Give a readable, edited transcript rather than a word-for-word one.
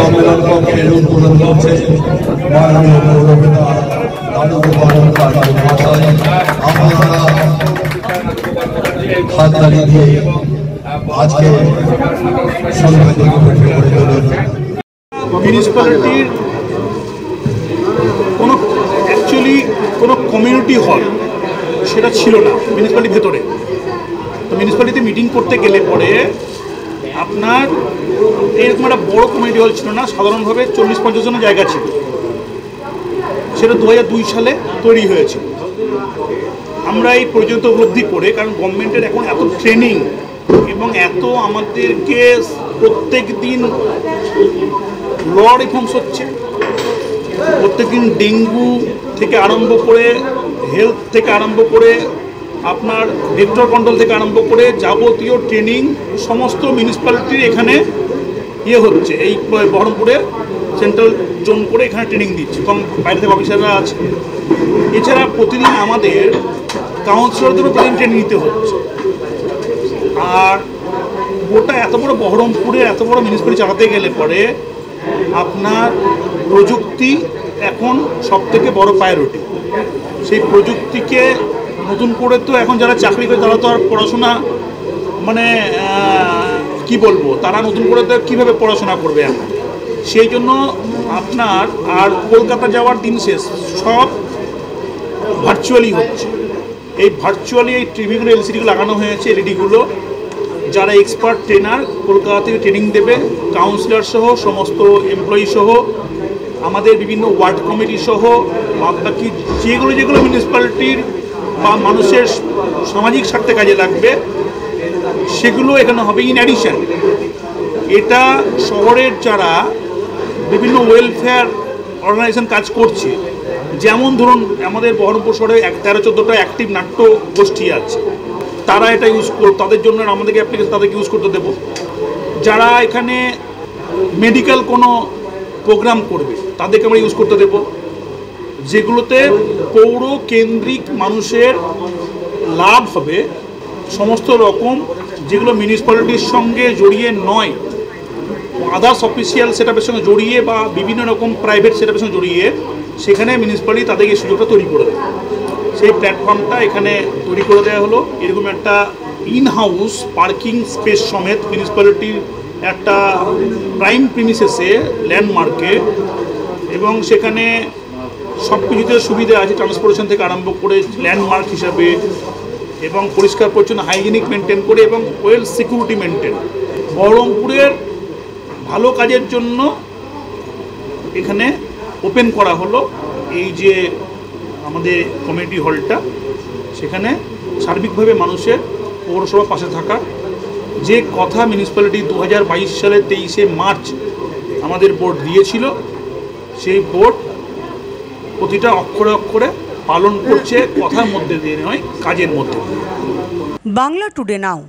সম্মেলন কক্ষের উদ্বোধন করছে মাননীয় পৌরপিতা দাদু গোপাল মহাশয়। আপনারা হাততালি দিয়ে আজকে সম্মেলনকে করে তোলেন। মিউনিসিপ্যালিটির কোনো কমিউনিটি হল সেটা ছিল না মিউনিসিপ্যালিটির ভেতরে। তো মিউনিসিপ্যালিটিতে মিটিং করতে গেলে পরে আপনার এরকম একটা বড় কমিউনিটি হল ছিল না, সাধারণভাবে 40-50 জনের জায়গা ছিল। সেটা 2002 সালে তৈরি হয়েছে। আমরা এই পর্যন্ত উপলব্ধি করে, কারণ গভর্নমেন্টের এখন এত ট্রেনিং এবং এত আমাদেরকে প্রত্যেক দিন ল রিফর্মস হচ্ছে, প্রত্যেকদিন ডেঙ্গু থেকে আরম্ভ করে হেলথ থেকে আরম্ভ করে আপনার ভেক্টর কন্ট্রোল থেকে আরম্ভ করে যাবতীয় ট্রেনিং সমস্ত মিউনিসিপ্যালিটির এখানে হচ্ছে। এই বহরমপুরে সেন্ট্রাল জোন করে এখানে ট্রেনিং দিচ্ছে, কম বাইরে থেকে অফিসাররা আছে। এছাড়া প্রতিদিন আমাদের কাউন্সিলরদেরও প্রতিদিন ট্রেনিং নিতে হচ্ছে। আর ওটা এত বড় বহরমপুরে এত বড় মিউনিসিপ্যালিটি চালাতে গেলে পরে আপনার প্রযুক্তি এখন সবথেকে বড় প্রায়োরিটি। সেই প্রযুক্তিকে নতুন করে তো এখন যারা চাকরি করে তারা তো আর পড়াশোনা মানে কি বলবো, তারা নতুন করে তো কীভাবে পড়াশোনা করবে এখন। সেই জন্য আপনার আর কলকাতা যাওয়ার দিন শেষ, সব ভার্চুয়ালি হচ্ছে। এই ভার্চুয়ালি এই টিভিগুলো এলসিডিগুলো লাগানো হয়েছে, এলইডিগুলো। যারা এক্সপার্ট ট্রেনার কলকাতা থেকে ট্রেনিং দেবে, কাউন্সিলর সহ সমস্ত এমপ্লয়ি সহ আমাদের বিভিন্ন ওয়ার্ড কমিটি সহ বাকি যেগুলো মিউনিসিপ্যালিটির বা মানুষের সামাজিক স্বার্থে কাজে লাগবে সেগুলো এখানে হবে। ইন অ্যাডিশন এটা শহরের যারা বিভিন্ন ওয়েলফেয়ার অর্গানাইজেশন কাজ করছে, যেমন ধরুন আমাদের বহরমপুর শহরে 13-14টা অ্যাক্টিভ নাট্য গোষ্ঠী আছে, তারা এটা ইউজ করবে। তাদের জন্য আমাদেরকে অ্যাপ্লিকেশন তাদেরকে ইউজ করতে দেবো। যারা এখানে মেডিকেল কোনো প্রোগ্রাম করবে তাদেরকে আমরা ইউজ করতে দেবো, যেগুলোতে পৌর কেন্দ্রিক মানুষের লাভ হবে। সমস্ত রকম যেগুলো মিউনিসিপ্যালিটির সঙ্গে জড়িয়ে নয়, আদার্স অফিসিয়াল সেটআপের সঙ্গে জড়িয়ে বা বিভিন্ন রকম প্রাইভেট সেটআপের সঙ্গে জড়িয়ে, সেখানে মিউনিসিপ্যালিটি তাদেরকে সুযোগটা তৈরি করে দেবে। সেই প্ল্যাটফর্মটা এখানে তৈরি করে দেওয়া হলো। এরকম একটা ইন হাউস পার্কিং স্পেস সমেত মিউনিসিপ্যালিটির একটা প্রাইম প্রিমিসেসে ল্যান্ডমার্কে, এবং সেখানে সব কিছুতে সুবিধা আছে, ট্রান্সপোর্টেশন থেকে আরম্ভ করে ল্যান্ডমার্ক হিসাবে, এবং পরিষ্কার পরিচ্ছন্ন হাইজিনিক মেনটেন করে এবং ওয়েল সিকিউরিটি মেনটেন। বহরমপুরের ভালো কাজের জন্য এখানে ওপেন করা হলো এই যে আমাদের কমিউনিটি হলটা। সেখানে সার্বিকভাবে মানুষের পৌরসভা পাশে থাকা যে কথা মিউনিসিপ্যালিটি 2022 সালের 23শে মার্চ আমাদের বোর্ড দিয়েছিল, সেই বোর্ড প্রতিটা অক্ষরে অক্ষরে পালন করছে, কথার মধ্যে দিয়ে নয়, কাজের মধ্যে। বাংলা টুডে নাও।